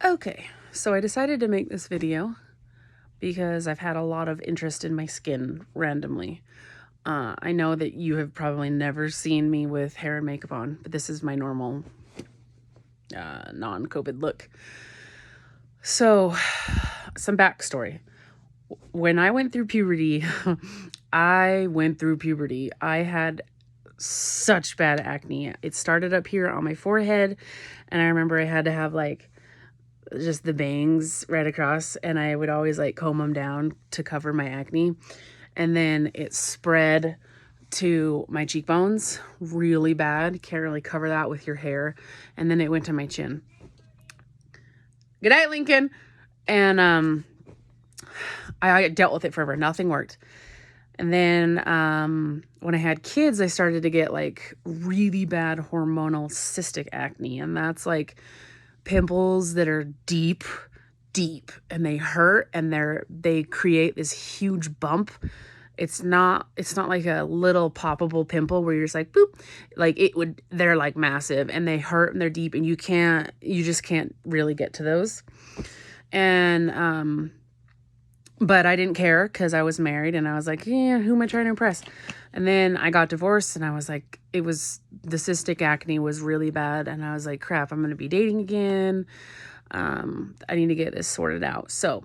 Okay, so I decided to make this video because I've had a lot of interest in my skin randomly. I know that you have probably never seen me with hair and makeup on, but this is my normal non-COVID look. So, some backstory. When I went through puberty, I had such bad acne. It started up here on my forehead, and I remember I had to have like just the bangs right across, and I would always like comb them down to cover my acne. And then it spread to my cheekbones really bad. Can't really cover that with your hair. And then it went to my chin. Good night, Lincoln. And I dealt with it forever. Nothing worked. And then when I had kids, I started to get like really bad hormonal cystic acne. And that's like pimples that are deep, and they hurt, and they create this huge bump. It's not like a little poppable pimple where you're just like boop. Like they're like massive, and they hurt, and they're deep, and you just can't really get to those. And but I didn't care because I was married, and I was like, yeah, who am I trying to impress? And then I got divorced, and I was like, the cystic acne was really bad, and I was like, crap, I'm going to be dating again. I need to get this sorted out. So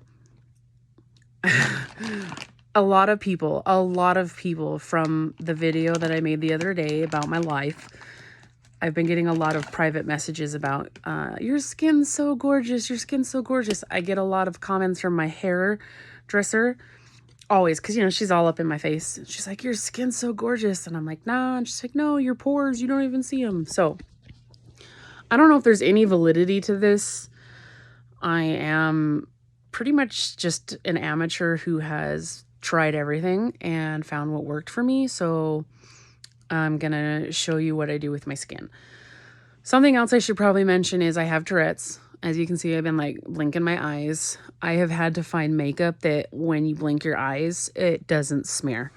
a lot of people from the video that I made the other day about my life, I've been getting a lot of private messages about, your skin's so gorgeous. Your skin's so gorgeous. I get a lot of comments from my hairdresser, always, because, she's all up in my face. She's like, your skin's so gorgeous. And I'm like, nah. And she's like, no, your pores, you don't even see them. So I don't know if there's any validity to this. I am pretty much just an amateur who has tried everything and found what worked for me. So I'm going to show you what I do with my skin. Something else I should probably mention is I have Tourette's. As you can see, I've been like blinking my eyes. I have had to find makeup that when you blink your eyes, it doesn't smear.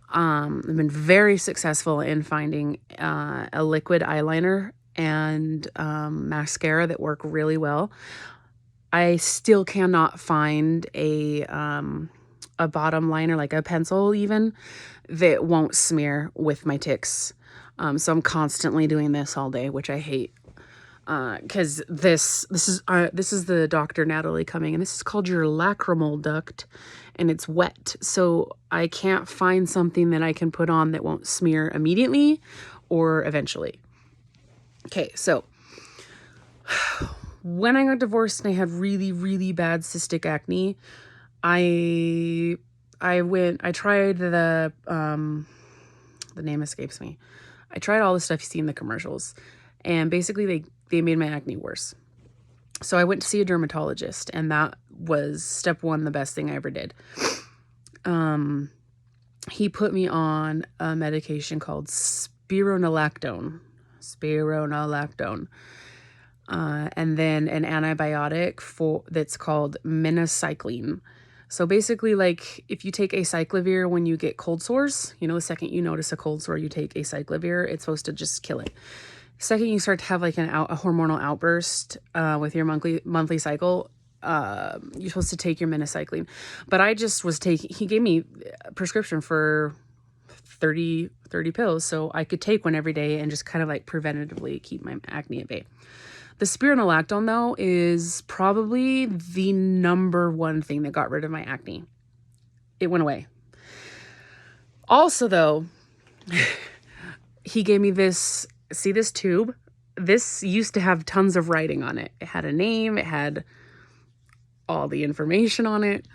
I've been very successful in finding a liquid eyeliner and mascara that work really well. I still cannot find a bottom liner, like a pencil even, that won't smear with my tics. So I'm constantly doing this all day, which I hate. Because this is the Dr. Natalie coming, and this is called your lacrimal duct, and it's wet. So I can't find something that I can put on that won't smear immediately or eventually. Okay, so when I got divorced and I had really, really bad cystic acne, I tried the name escapes me. I tried all the stuff you see in the commercials, and basically they made my acne worse. So I went to see a dermatologist, and that was step one, the best thing I ever did. He put me on a medication called spironolactone. And then an antibiotic that's called minocycline. So basically, like, if you take acyclovir when you get cold sores, the second you notice a cold sore, you take acyclovir, it's supposed to just kill it. The second you start to have like a hormonal outburst with your monthly cycle, you're supposed to take your minocycline. But I just was he gave me a prescription for 30 pills, so I could take one every day and just kind of like preventatively keep my acne at bay. The spironolactone, though, is probably the number one thing that got rid of my acne. It went away. Also, though, he gave me this tube. This used to have tons of writing on it. It had a name. It had all the information on it.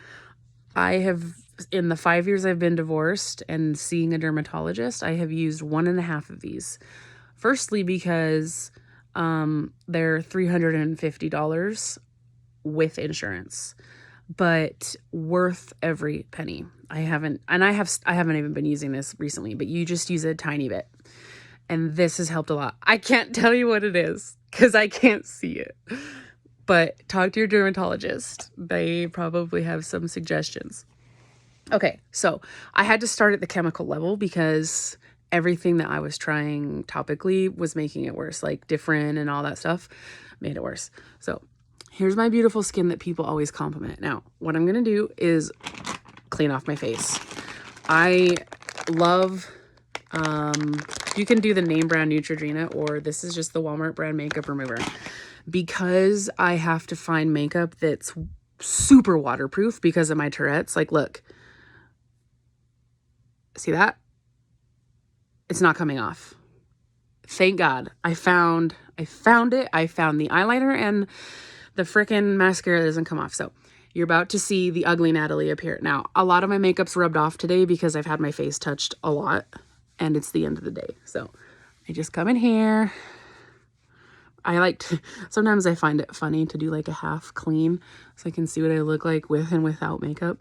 In the 5 years I've been divorced and seeing a dermatologist, I have used 1.5 of these. Firstly, because they're $350 with insurance, but worth every penny. I haven't even been using this recently, but you just use a tiny bit. And this has helped a lot. I can't tell you what it is because I can't see it. But talk to your dermatologist. They probably have some suggestions. Okay, so I had to start at the chemical level because everything that I was trying topically was making it worse, like Differin and all that stuff made it worse. So here's my beautiful skin that people always compliment. Now, what I'm going to do is clean off my face. I love, you can do the name brand Neutrogena, or this is just the Walmart brand makeup remover. Because I have to find makeup that's super waterproof because of my Tourette's. Like, look. See that? It's not coming off. Thank God. I found it. I found the eyeliner, and the frickin' mascara doesn't come off. So you're about to see the ugly Natalie appear. Now, a lot of my makeup's rubbed off today because I've had my face touched a lot, and it's the end of the day. So I just come in here. Sometimes I find it funny to do like a half clean so I can see what I look like with and without makeup.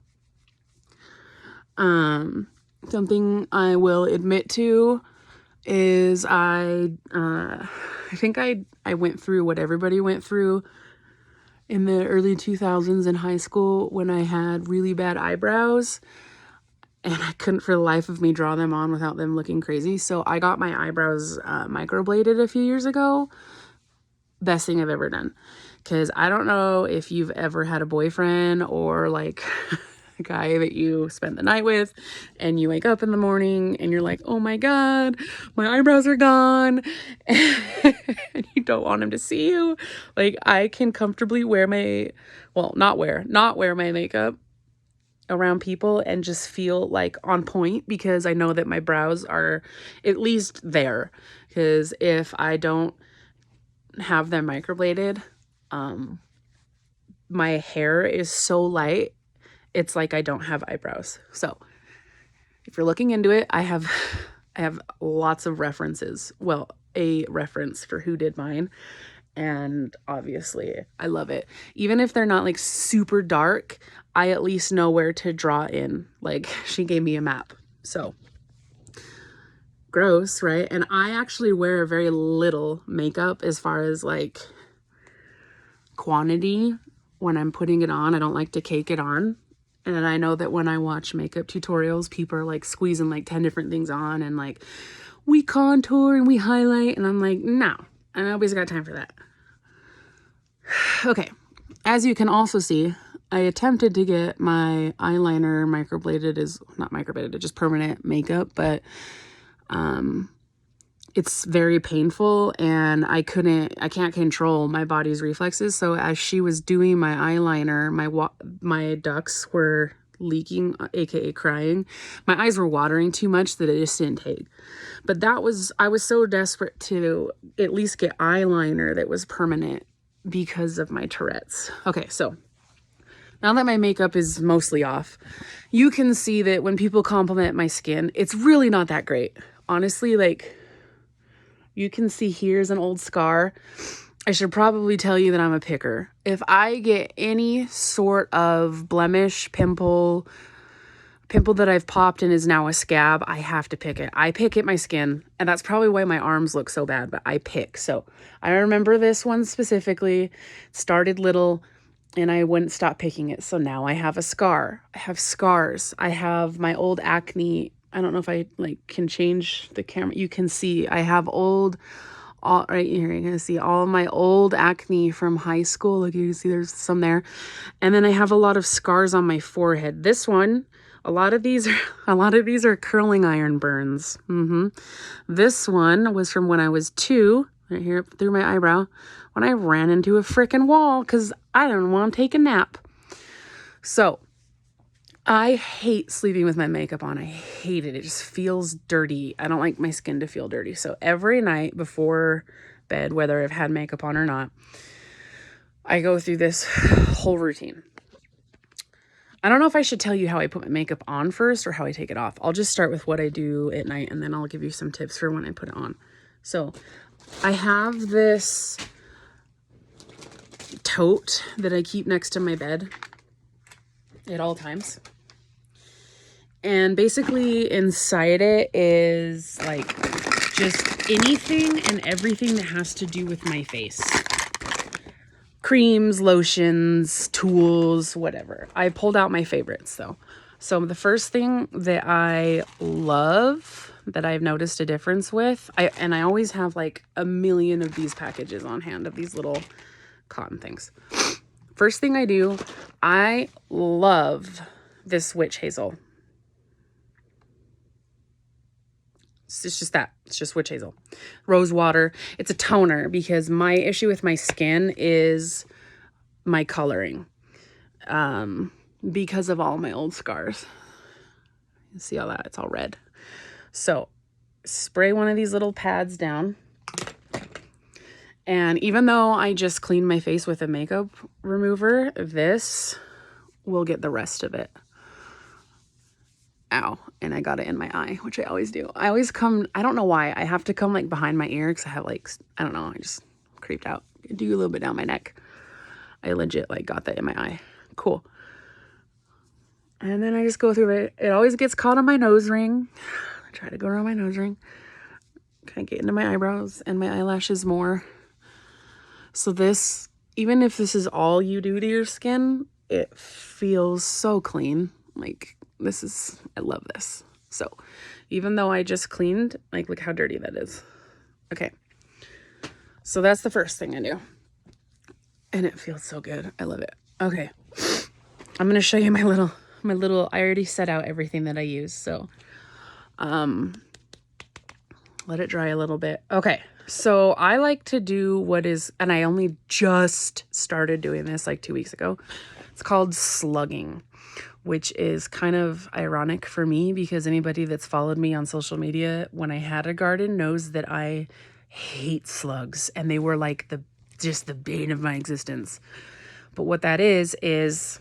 Something I will admit to is I think I went through what everybody went through in the early 2000s in high school when I had really bad eyebrows and I couldn't for the life of me draw them on without them looking crazy. So I got my eyebrows microbladed a few years ago. Best thing I've ever done. Because I don't know if you've ever had a boyfriend or like a guy that you spent the night with and you wake up in the morning and you're like, oh my God, my eyebrows are gone. And you don't want him to see you. Like, I can comfortably wear not wear my makeup around people and just feel like on point because I know that my brows are at least there. Because if I don't have them microbladed, my hair is so light, it's like I don't have eyebrows. So if you're looking into it, I have lots of references. Well, a reference for who did mine. And obviously I love it. Even if they're not like super dark, I at least know where to draw in. Like, she gave me a map. So gross, right? And I actually wear very little makeup as far as like quantity when I'm putting it on. I don't like to cake it on. And I know that when I watch makeup tutorials, people are like squeezing like 10 different things on and like, we contour and we highlight. And I'm like, no, I nobody's got time for that. Okay. As you can also see, I attempted to get my eyeliner microbladed, not microbladed, just permanent makeup, but it's very painful and I can't control my body's reflexes. So as she was doing my eyeliner, my ducts were leaking, aka crying. My eyes were watering too much that it just didn't take. But I was so desperate to at least get eyeliner that was permanent because of my Tourette's. Okay, so now that my makeup is mostly off, you can see that when people compliment my skin, it's really not that great. Honestly, like, you can see here's an old scar. I should probably tell you that I'm a picker. If I get any sort of blemish, pimple that I've popped and is now a scab, I have to pick it. I pick at my skin, and that's probably why my arms look so bad, but I pick. So I remember this one specifically. It started little, and I wouldn't stop picking it. So now I have a scar. I have scars. I have my old acne. I don't know if I can change the camera. You can see I have right here, you're gonna see all of my old acne from high school. Like, you can see there's some there. And then I have a lot of scars on my forehead. This one, a lot of these are curling iron burns. This one was from when I was 2, right here through my eyebrow, when I ran into a freaking wall because I didn't want to take a nap. So I hate sleeping with my makeup on. I hate it. It just feels dirty. I don't like my skin to feel dirty. So every night before bed, whether I've had makeup on or not, I go through this whole routine. I don't know if I should tell you how I put my makeup on first or how I take it off. I'll just start with what I do at night, and then I'll give you some tips for when I put it on. So I have this tote that I keep next to my bed at all times. And basically inside it is like just anything and everything that has to do with my face. Creams, lotions, tools, whatever. I pulled out my favorites though. So the first thing that I love, that I've noticed a difference with, I always have like a million of these packages on hand of these little cotton things. first thing I do, I love this witch hazel. It's just that. It's just witch hazel. Rose water. It's a toner because my issue with my skin is my coloring. Because of all my old scars. You see all that? It's all red. So spray one of these little pads down. And even though I just cleaned my face with a makeup remover, this will get the rest of it. Ow. And I got it in my eye, which I always do. I always come, I don't know why. I have to come like behind my ear because I have like, I don't know, I just creeped out. Do a little bit down my neck. I legit like got that in my eye. Cool. And then I just go through it. It always gets caught on my nose ring. I try to go around my nose ring. Kind of get into my eyebrows and my eyelashes more. So this, even if this is all you do to your skin, it feels so clean. Like this is, I love this. So even though I just cleaned, like look how dirty that is. Okay. So that's the first thing I do. And it feels so good. I love it. Okay. I'm going to show you my little, I already set out everything that I use. So, let it dry a little bit. Okay. So I like to do what is, and I only just started doing this like 2 weeks ago. It's called slugging, which is kind of ironic for me because anybody that's followed me on social media when I had a garden knows that I hate slugs and they were like just the bane of my existence. But what that is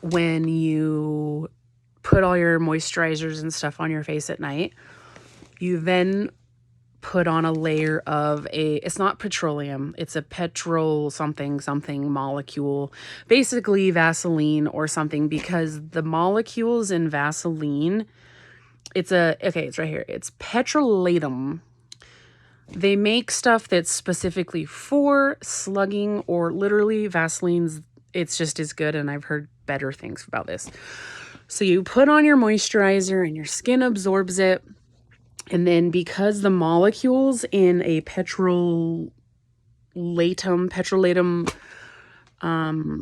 when you put all your moisturizers and stuff on your face at night, you then put on a layer of it's not petroleum, it's a petrol something molecule, basically Vaseline or something, because the molecules in Vaseline, it's right here. It's petrolatum. They make stuff that's specifically for slugging, or literally Vaseline's, it's just as good, and I've heard better things about this. So you put on your moisturizer and your skin absorbs it. And then because the molecules in a petrolatum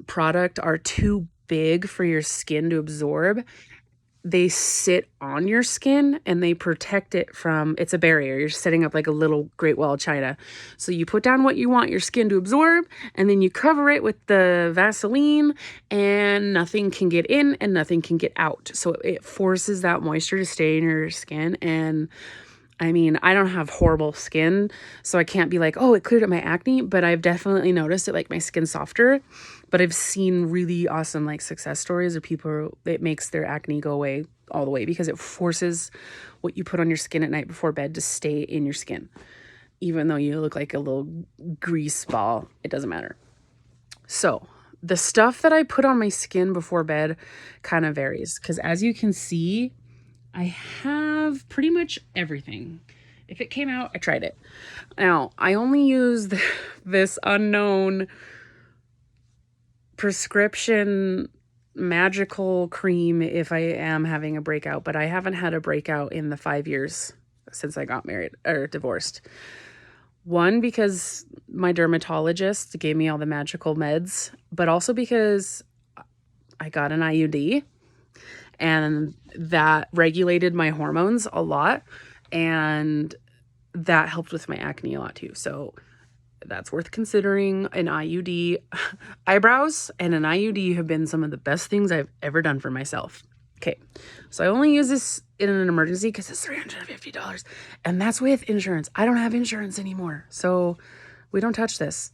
product are too big for your skin to absorb, they sit on your skin and they protect it from, it's a barrier. You're setting up like a little Great Wall of China. So you put down what you want your skin to absorb, and then you cover it with the Vaseline, and nothing can get in and nothing can get out. So it forces that moisture to stay in your skin. And I mean, I don't have horrible skin, so I can't be like, oh, it cleared up my acne, but I've definitely noticed it, like my skin's softer. But I've seen really awesome like success stories of people, it makes their acne go away all the way because it forces what you put on your skin at night before bed to stay in your skin. Even though you look like a little grease ball, it doesn't matter. So the stuff that I put on my skin before bed kind of varies because, as you can see, I have pretty much everything. If it came out, I tried it. Now, I only use this unknown prescription magical cream if I am having a breakout, but I haven't had a breakout in the 5 years since I got married or divorced. One, because my dermatologist gave me all the magical meds, but also because I got an IUD and that regulated my hormones a lot, and that helped with my acne a lot too. So that's worth considering. An IUD, eyebrows and an IUD have been some of the best things I've ever done for myself. Okay, so I only use this in an emergency because it's $350, and that's with insurance. I don't have insurance anymore, so we don't touch this.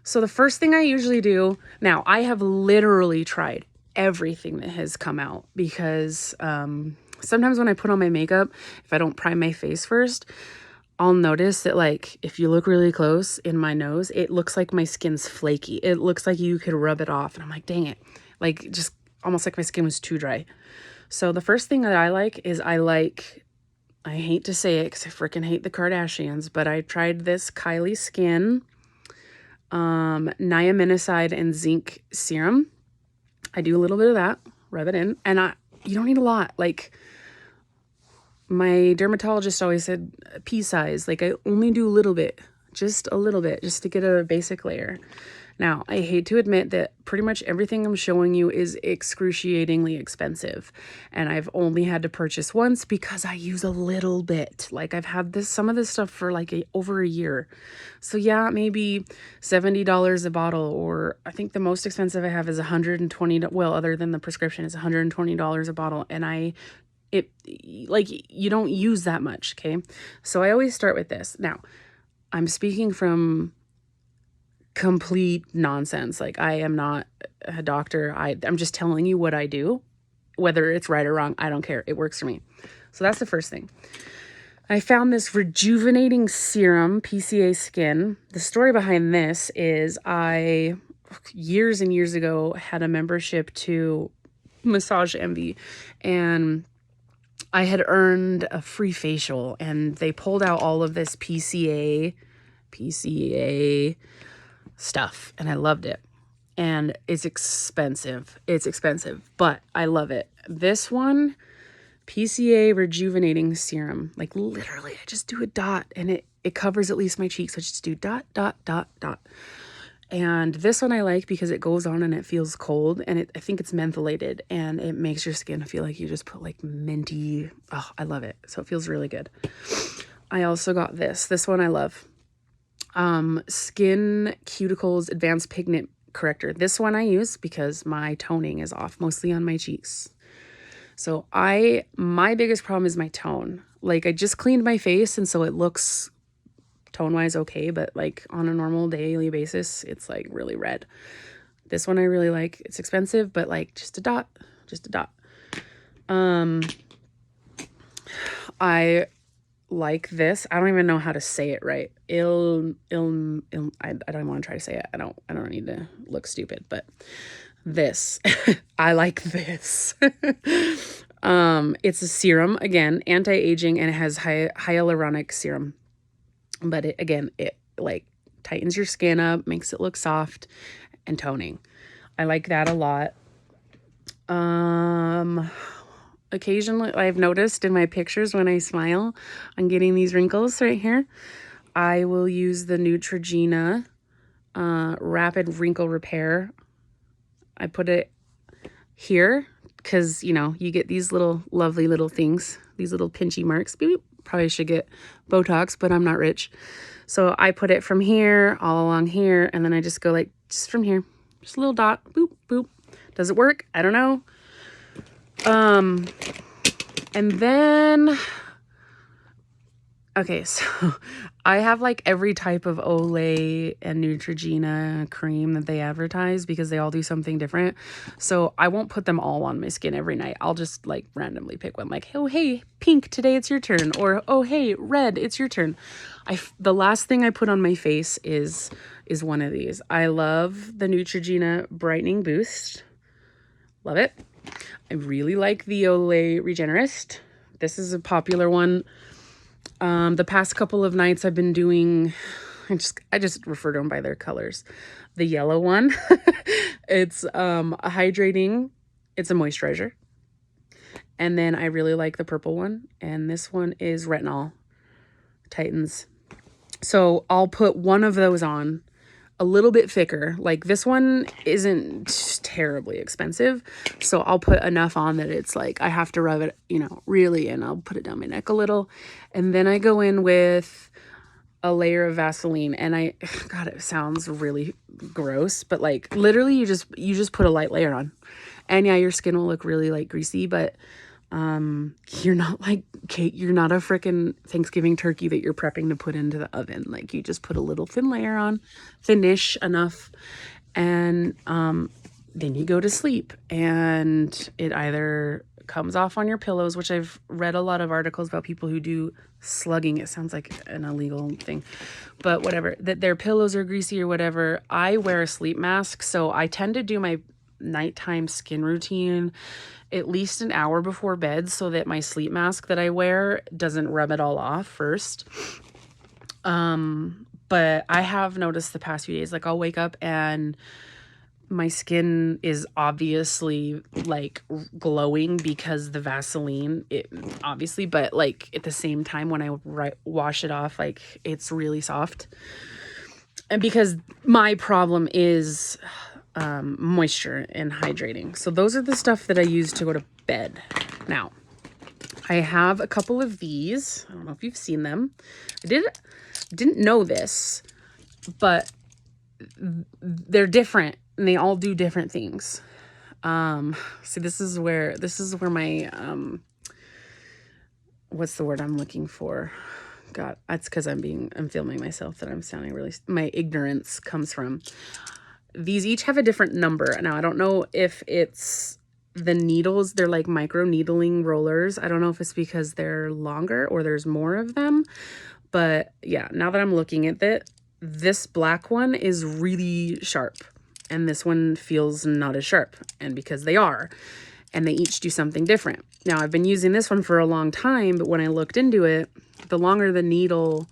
So the first thing I usually do, now I have literally tried everything that has come out because sometimes when I put on my makeup, if I don't prime my face first, I'll notice that, like, if you look really close in my nose, it looks like my skin's flaky. It looks like you could rub it off. And I'm like, dang it. Like, just almost like my skin was too dry. So the first thing that I like is I hate to say it because I freaking hate the Kardashians, but I tried this Kylie Skin niacinamide and zinc serum. I do a little bit of that, rub it in, and you don't need a lot. Like, my dermatologist always said pea size. Like, I only do a little bit, just a little bit, just to get a basic layer. Now, I hate to admit that pretty much everything I'm showing you is excruciatingly expensive, and I've only had to purchase once because I use a little bit. Like I've had some of this stuff for like over a year. So yeah, maybe $70 a bottle, or I think the most expensive I have is $120. Well, other than the prescription, is $120 a bottle, and it like you don't use that much, okay? So I always start with this. Now, I'm speaking from complete nonsense. Like I am not a doctor. I'm just telling you what I do. Whether it's right or wrong, I don't care. It works for me. So that's the first thing. I found this rejuvenating serum, PCA Skin. The story behind this is I, years and years ago, had a membership to Massage Envy, and I had earned a free facial, and they pulled out all of this PCA stuff, and I loved it. And it's expensive. It's expensive, but I love it. This one, PCA Rejuvenating Serum, like literally I just do a dot and it covers at least my cheeks. So I just do dot, dot, dot, dot. And this one I like because it goes on and it feels cold, and I think it's mentholated, and it makes your skin feel like you just put like minty. Oh, I love it. So it feels really good. I also got this one I love. Skin Cuticles Advanced Pigment Corrector. This one I use because my toning is off, mostly on my cheeks. So my biggest problem is my tone. Like I just cleaned my face, and so it looks tone-wise okay, but like on a normal daily basis, it's like really red. This one I really like. It's expensive, but like just a dot. I like this. I don't even know how to say it right. I don't even want to try to say it. I don't need to look stupid, but this, I like this. It's a serum, again, anti-aging, and it has hyaluronic serum. But it like tightens your skin up, makes it look soft, and toning. I like that a lot. Occasionally, I've noticed in my pictures when I smile, I'm getting these wrinkles right here. I will use the Neutrogena Rapid Wrinkle Repair. I put it here because, you know, you get these little lovely little things, these little pinchy marks. Beep. Probably should get Botox, but I'm not rich. So I put it from here all along here, and then I just go like just from here, just a little dot, boop, boop. Does it work? I don't know. And then, okay, so I have like every type of Olay and Neutrogena cream that they advertise because they all do something different. So I won't put them all on my skin every night. I'll just like randomly pick one, like, oh, hey, pink, today it's your turn. Or, oh, hey, red, it's your turn. The last thing I put on my face is one of these. I love the Neutrogena Brightening Boost. Love it. I really like the Olay Regenerist. This is a popular one. The past couple of nights I've been doing, I just refer to them by their colors. The yellow one, it's a hydrating, it's a moisturizer. And then I really like the purple one, and this one is retinol, tightens. So I'll put one of those on, a little bit thicker. Like this one isn't terribly expensive, so I'll put enough on that it's like I have to rub it, you know, really, and I'll put it down my neck a little, and then I go in with a layer of Vaseline, and God, it sounds really gross, but like literally you just put a light layer on, and yeah, your skin will look really like greasy, but you're not like Kate, you're not a freaking Thanksgiving turkey that you're prepping to put into the oven. Like you just put a little thin layer on, thinnish enough, and then you go to sleep, and it either comes off on your pillows, which I've read a lot of articles about people who do slugging. It sounds like an illegal thing, but whatever, that their pillows are greasy or whatever. I wear a sleep mask, so I tend to do my nighttime skin routine at least an hour before bed so that my sleep mask that I wear doesn't rub it all off first. But I have noticed the past few days, like I'll wake up and my skin is obviously like glowing because the Vaseline, obviously, but like at the same time when I wash it off, like it's really soft. And because my problem is moisture and hydrating. So those are the stuff that I use to go to bed. Now, I have a couple of these. I don't know if you've seen them. I didn't know this, but they're different and they all do different things. See, this is where my, what's the word I'm looking for? God, that's because I'm filming myself that I'm sounding really, my ignorance comes from. These each have a different number. Now, I don't know if it's the needles, they're like micro needling rollers. I don't know if it's because they're longer or there's more of them, but yeah, now that I'm looking at it, this black one is really sharp and this one feels not as sharp, and because they are, and they each do something different. Now, I've been using this one for a long time, but when I looked into it, the longer the needle,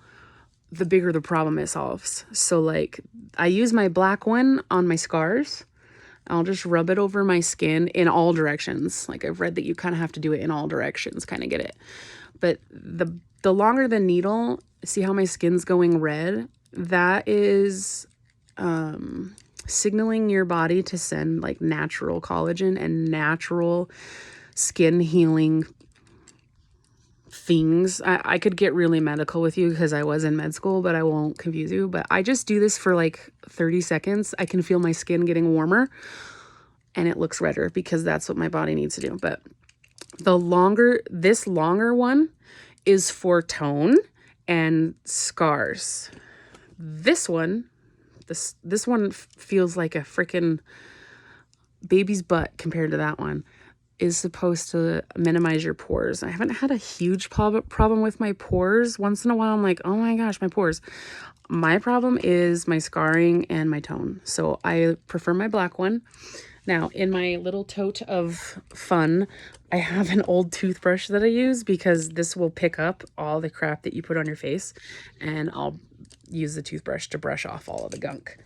the bigger the problem it solves. So like I use my black one on my scars. I'll just rub it over my skin in all directions. Like I've read that you kind of have to do it in all directions, kind of get it. But the longer the needle, see how my skin's going red? That is signaling your body to send like natural collagen and natural skin healing things. I could get really medical with you because I was in med school, but I won't confuse you. But I just do this for like 30 seconds. I can feel my skin getting warmer and it looks redder because that's what my body needs to do. But this longer one is for tone and scars. This one, this one feels like a freaking baby's butt compared to that one. Is supposed to minimize your pores. I haven't had a huge problem with my pores. Once in a while, I'm like, oh my gosh, my pores. My problem is my scarring and my tone. So I prefer my black one. Now, in my little tote of fun, I have an old toothbrush that I use because this will pick up all the crap that you put on your face, and I'll use the toothbrush to brush off all of the gunk.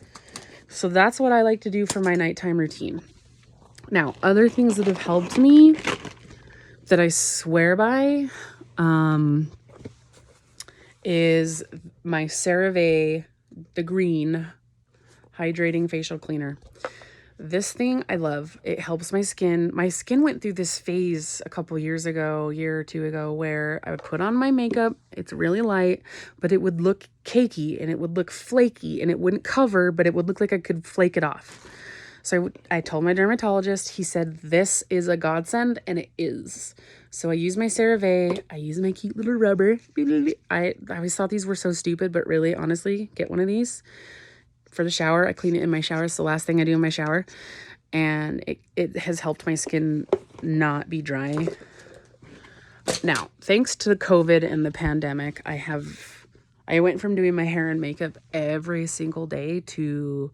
So that's what I like to do for my nighttime routine. Now, other things that have helped me that I swear by is my CeraVe, the green hydrating facial cleaner. This thing I love. It helps my skin. My skin went through this phase a couple years ago, year or two ago, where I would put on my makeup. It's really light, but it would look cakey and it would look flaky and it wouldn't cover, but it would look like I could flake it off. So I told my dermatologist, he said, this is a godsend, and it is. So I use my CeraVe. I use my cute little rubber. I always thought these were so stupid, but really, honestly, get one of these for the shower. I clean it in my shower. It's the last thing I do in my shower. And it has helped my skin not be dry. Now, thanks to the COVID and the pandemic, I went from doing my hair and makeup every single day to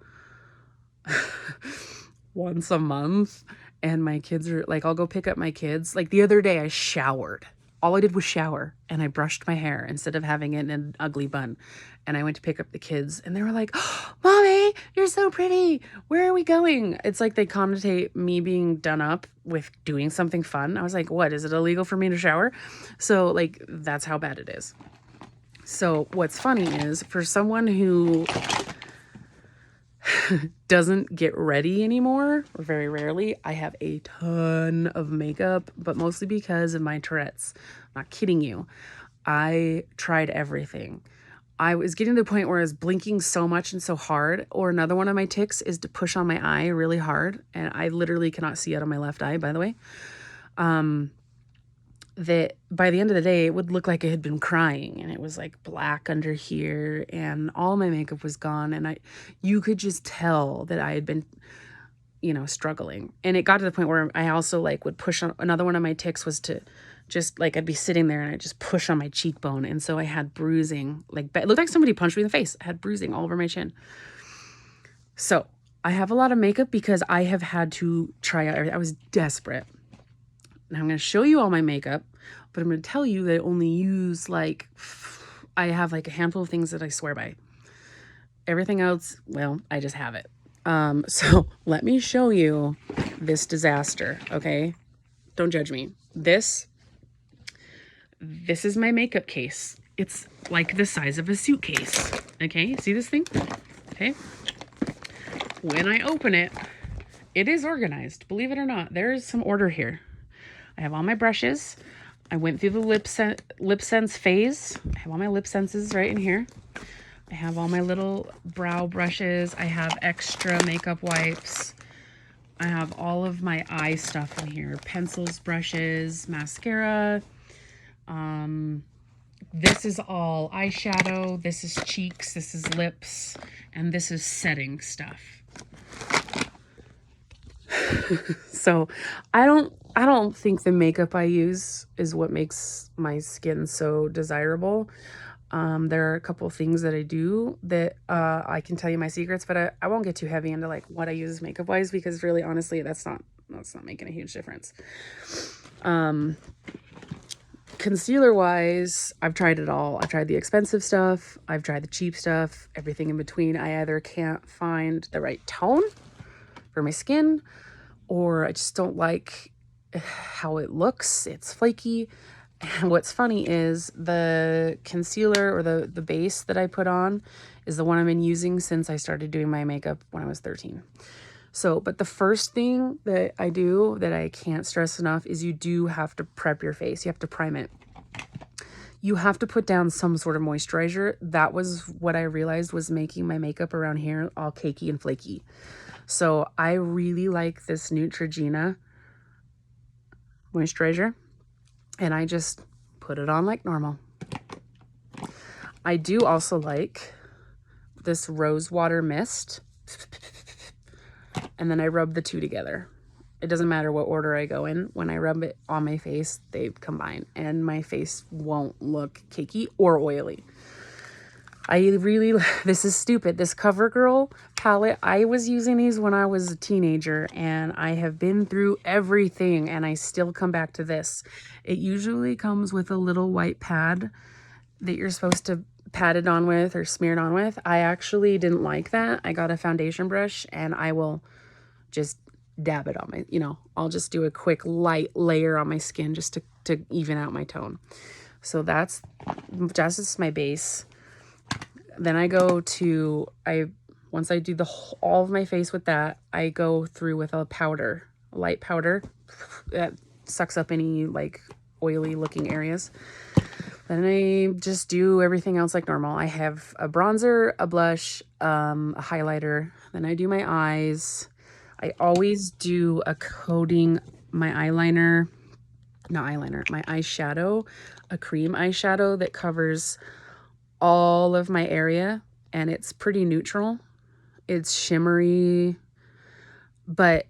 once a month, and my kids are like, I'll go pick up my kids. Like the other day I showered. All I did was shower and I brushed my hair instead of having it in an ugly bun. And I went to pick up the kids and they were like, oh, Mommy, you're so pretty. Where are we going? It's like they connotate me being done up with doing something fun. I was like, what? Is it illegal for me to shower? So like, that's how bad it is. So what's funny is for someone who doesn't get ready anymore, or very rarely, I have a ton of makeup, but mostly because of my Tourette's. I'm not kidding you. I tried everything. I was getting to the point where I was blinking so much and so hard. Or another one of my tics is to push on my eye really hard, and I literally cannot see out of my left eye, by the way. That by the end of the day, it would look like I had been crying, and it was like black under here, and all my makeup was gone, and you could just tell that I had been, struggling. And it got to the point where I also like would push on. Another one of my tics was to just like, I'd be sitting there and I'd just push on my cheekbone, and so I had bruising, like it looked like somebody punched me in the face. I had bruising all over my chin. So I have a lot of makeup because I have had to try out. I was desperate. Now I'm going to show you all my makeup, but I'm going to tell you that I only use I have like a handful of things that I swear by. Everything else, well, I just have it. So let me show you this disaster, okay? Don't judge me. This is my makeup case. It's like the size of a suitcase, okay? See this thing? Okay. When I open it, it is organized. Believe it or not, there is some order here. I have all my brushes. I went through the lip sense phase. I have all my lip senses right in here. I have all my little brow brushes. I have extra makeup wipes. I have all of my eye stuff in here. Pencils, brushes, mascara. This is all eyeshadow. This is cheeks. This is lips. And this is setting stuff. So I don't think the makeup I use is what makes my skin so desirable. There are a couple things that I do that I can tell you my secrets, but I won't get too heavy into like what I use makeup wise, because really honestly that's not making a huge difference. Concealer wise, I've tried it all. I've tried the expensive stuff, I've tried the cheap stuff, everything in between. I either can't find the right tone for my skin, or I just don't like how it looks. It's flaky. And what's funny is the concealer or the base that I put on is the one I've been using since I started doing my makeup when I was 13. So, but the first thing that I do that I can't stress enough is you do have to prep your face. You have to prime it. You have to put down some sort of moisturizer. That was what I realized was making my makeup around here all cakey and flaky. So I really like this Neutrogena moisturizer, and I just put it on like normal. I do also like this rose water mist, and then I rub the two together. It doesn't matter what order I go in. When I rub it on my face, they combine, and my face won't look cakey or oily. This is stupid. This CoverGirl palette, I was using these when I was a teenager, and I have been through everything, and I still come back to this. It usually comes with a little white pad that you're supposed to pat it on with or smear it on with. I actually didn't like that. I got a foundation brush, and I will just dab it on my, I'll just do a quick light layer on my skin just to even out my tone. So that's just my base. Then I go to, once I do all of my face with that, I go through with a powder, a light powder that sucks up any like oily looking areas. Then I just do everything else like normal. I have a bronzer, a blush, a highlighter. Then I do my eyes. I always do a coating, my eyeliner, my eyeshadow, a cream eyeshadow that covers all of my area, and it's pretty neutral. It's shimmery, but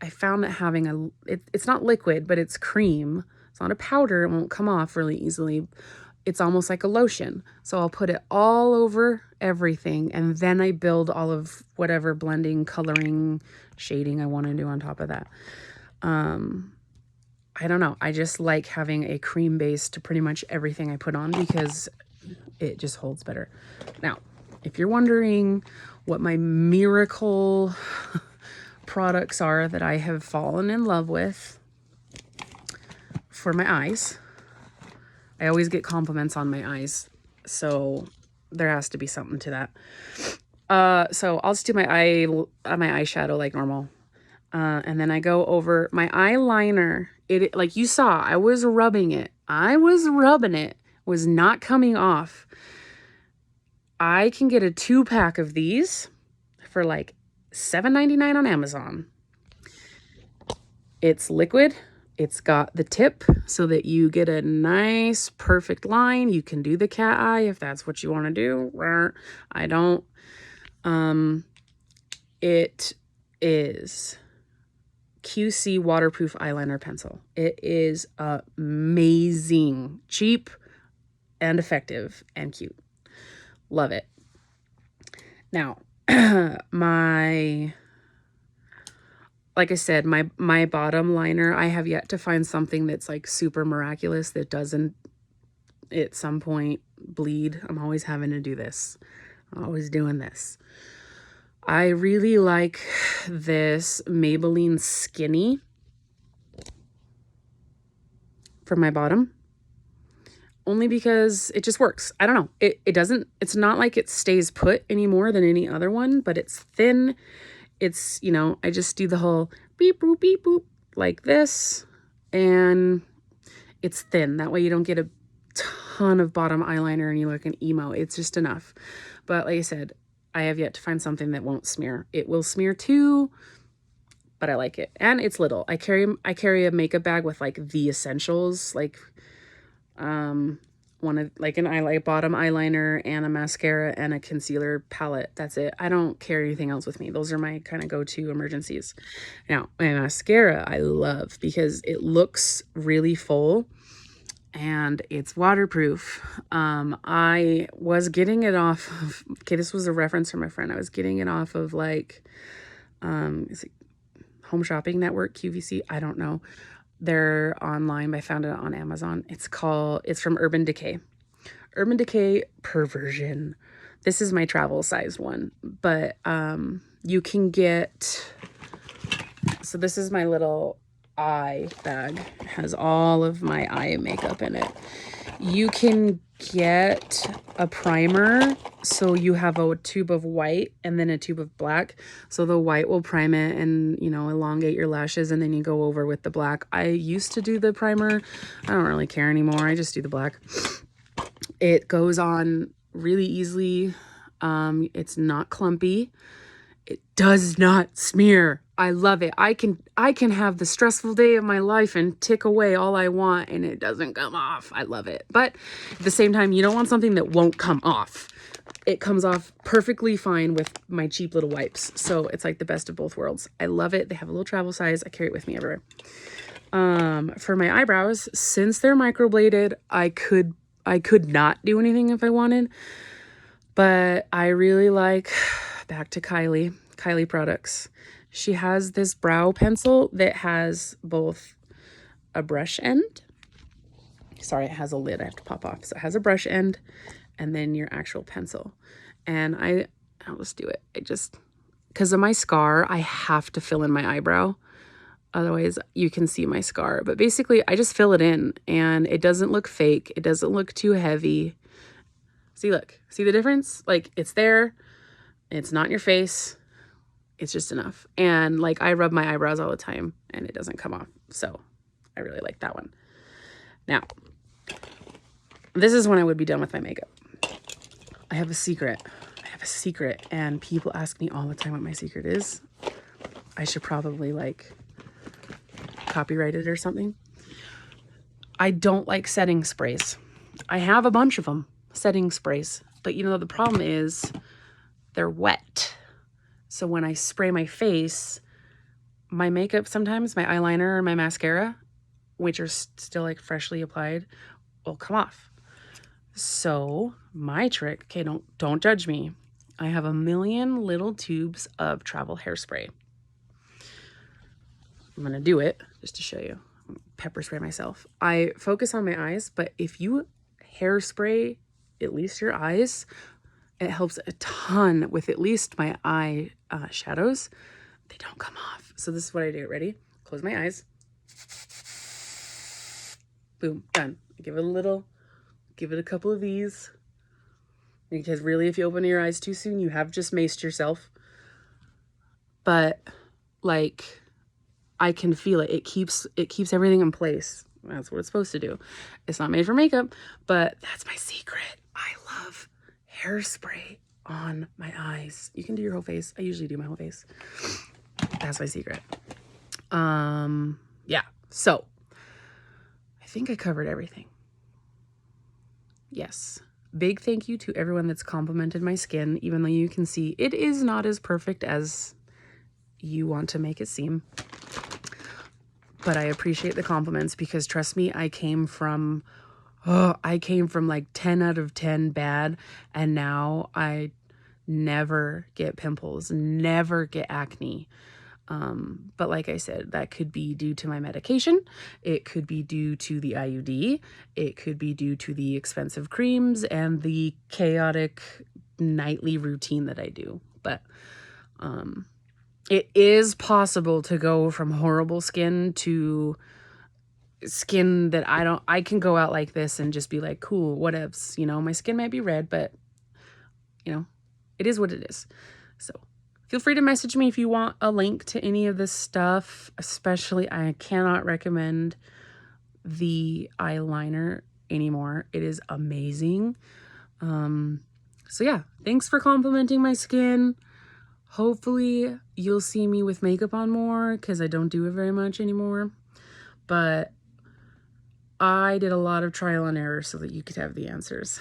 I found that having it's not liquid, but it's cream. It's not a powder. It won't come off really easily. It's almost like a lotion. So I'll put it all over everything, and then I build all of whatever blending, coloring, shading I want to do on top of that. I don't know. I just like having a cream base to pretty much everything I put on because it just holds better. Now, if you're wondering what my miracle products are that I have fallen in love with for my eyes, I always get compliments on my eyes, so there has to be something to that. So I'll just do my eyeshadow like normal, and then I go over my eyeliner. It, like you saw, I was rubbing it. Was not coming off. I can get a 2-pack of these for like $7.99 on Amazon. It's liquid. It's got the tip so that you get a nice, perfect line. You can do the cat eye if that's what you want to do. I don't. It is QC waterproof eyeliner pencil. It is amazing. Cheap and effective and cute. Love it. Now, like I said, my bottom liner, I have yet to find something that's like super miraculous that doesn't at some point bleed. I'm always having to do this. I'm always doing this. I really like this Maybelline Skinny for my bottom. only because it just works. I don't know. It doesn't, it's not like it stays put any more than any other one, but it's thin. It's, you know, I just do the whole beep boop like this, and it's thin. That way you don't get a ton of bottom eyeliner and you look an emo. It's just enough. But like I said, I have yet to find something that won't smear. It will smear too, but I like it. And it's little. I carry a makeup bag with like the essentials, like one of like a bottom eyeliner and a mascara and a concealer palette. That's it. I don't carry anything else with me. Those are my kind of go-to emergencies. Now, my mascara I love because it looks really full and it's waterproof. I was getting it off of, okay, this was a reference from a friend. I was getting it off of like, is it Home Shopping Network, QVC? I don't know. They're online. I found it on Amazon. It's from Urban Decay. Urban Decay Perversion. This is my travel sized one, but you can get, so this is my little eye bag. It has all of my eye makeup in it. You can get a primer, so you have a tube of white and then a tube of black. So the white will prime it and, you know, elongate your lashes, and then you go over with the black. I used to do the primer. I don't really care anymore. I just do the black. It goes on really easily. It's not clumpy. It does not smear. I love it. I can have the stressful day of my life and tick away all I want and it doesn't come off. I love it. But at the same time, you don't want something that won't come off. It comes off perfectly fine with my cheap little wipes. So it's like the best of both worlds. I love it. They have a little travel size. I carry it with me everywhere. For my eyebrows, since they're microbladed, I could not do anything if I wanted. But I really like, back to Kylie products. She has this brow pencil that has both a brush end. Sorry, it has a lid I have to pop off. So it has a brush end and then your actual pencil. And I'll just do it. Because of my scar, I have to fill in my eyebrow. Otherwise, you can see my scar. But basically, I just fill it in and it doesn't look fake. It doesn't look too heavy. See, look. See the difference? Like, it's there. It's not in your face. It's just enough. And like, I rub my eyebrows all the time and it doesn't come off. So I really like that one. Now, this is when I would be done with my makeup. I have a secret. And people ask me all the time what my secret is. I should probably like copyright it or something. I don't like setting sprays. I have a bunch of them, setting sprays. But you know, the problem is they're wet. So when I spray my face, my makeup sometimes, my eyeliner or my mascara, which are still like freshly applied, will come off. So my trick, okay, don't judge me. I have a million little tubes of travel hairspray. I'm gonna do it just to show you. Pepper spray myself. I focus on my eyes, but if you hairspray at least your eyes, it helps a ton with at least my eye shadows. They don't come off. So this is what I do. Ready? Close my eyes. Boom, done. Give it a couple of these. Because really, if you open your eyes too soon, you have just maced yourself. But like, I can feel it. It keeps everything in place. That's what it's supposed to do. It's not made for makeup, but that's my secret. I love hairspray on my eyes. You can do your whole face. I usually do my whole face. That's my secret. Yeah. So I think I covered everything. Yes. Big thank you to everyone that's complimented my skin, even though you can see it is not as perfect as you want to make it seem. But I appreciate the compliments because trust me, I came from like 10 out of 10 bad, and now I never get pimples, never get acne. But like I said, that could be due to my medication. It could be due to the IUD. It could be due to the expensive creams and the chaotic nightly routine that I do. But it is possible to go from horrible skin to skin that I can go out like this and just be like, cool, whatevs, you know, my skin might be red, but you know, it is what it is. So feel free to message me if you want a link to any of this stuff. Especially, I cannot recommend the eyeliner anymore. It is amazing. So yeah, thanks for complimenting my skin. Hopefully you'll see me with makeup on more because I don't do it very much anymore. But I did a lot of trial and error so that you could have the answers.